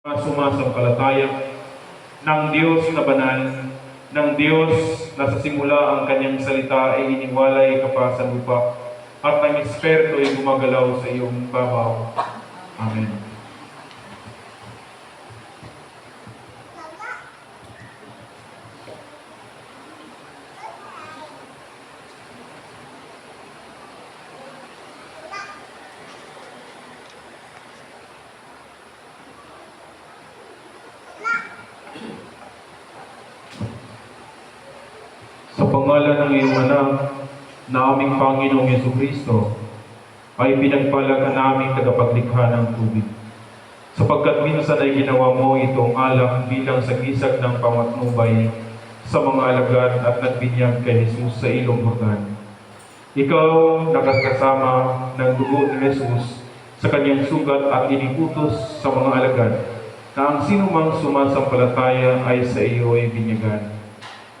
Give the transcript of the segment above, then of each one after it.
Sumasampalataya ng Diyos na banal, ng Diyos na sa simula ang kanyang salita ay iniwalay ka pa sa lupa at ng Espiritu ay gumagalaw sa iyong babaw. Amen. Sa pangalan ng iyong anak na aming Panginoong Jesucristo, ay pinagpalag ang aming tagapaglikha ng tubig. Sapagkat minsan ay ginawa mo itong alak bilang sagisag ng pamatnubay sa mga alagad at nagbinyag kay Jesus sa ilog Jordan. Ikaw nakasama ng dugo ni Jesus sa kanyang sugat at iniutos sa mga alagad na ang sinumang sumasampalataya ay sa iyo ay binyagan.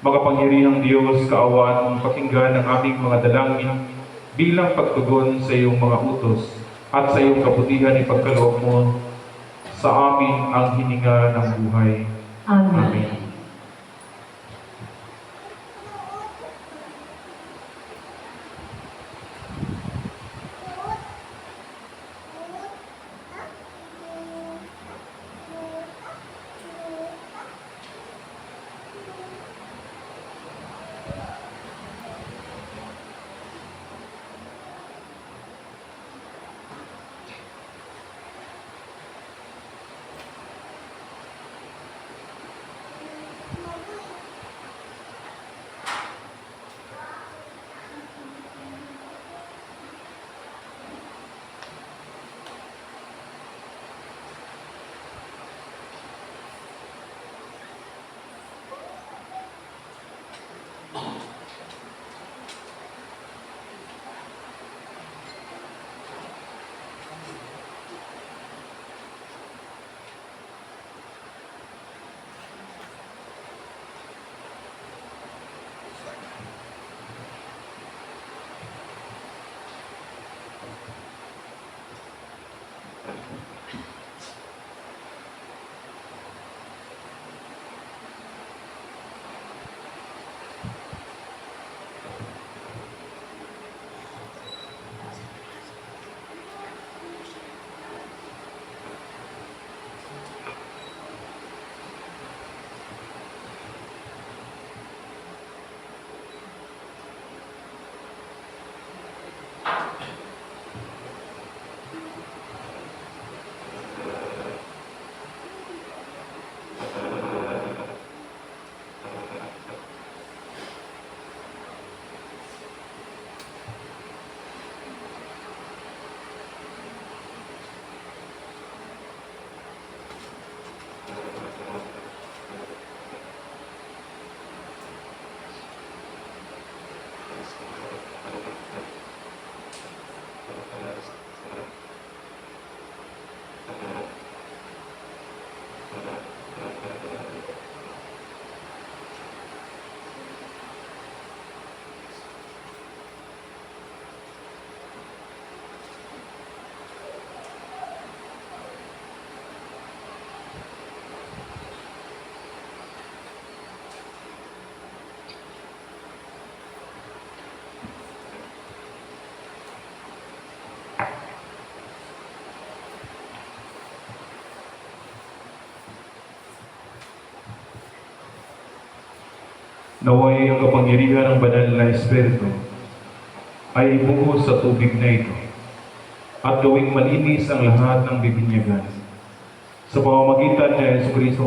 Makapangyarihang Diyos, kaawaan mong pakinggan ang aming mga dalangin bilang pagtugon sa iyong mga utos at sa iyong kabutihan ipagkaloob mo sa amin ang hininga ng buhay. Amen. Amen. Naway ang kapangyarihan ng banal na Espiritu ay buhos sa tubig na ito at gawing malinis ang lahat ng bibinyagan. Sa pamamagitan ni Jesucristo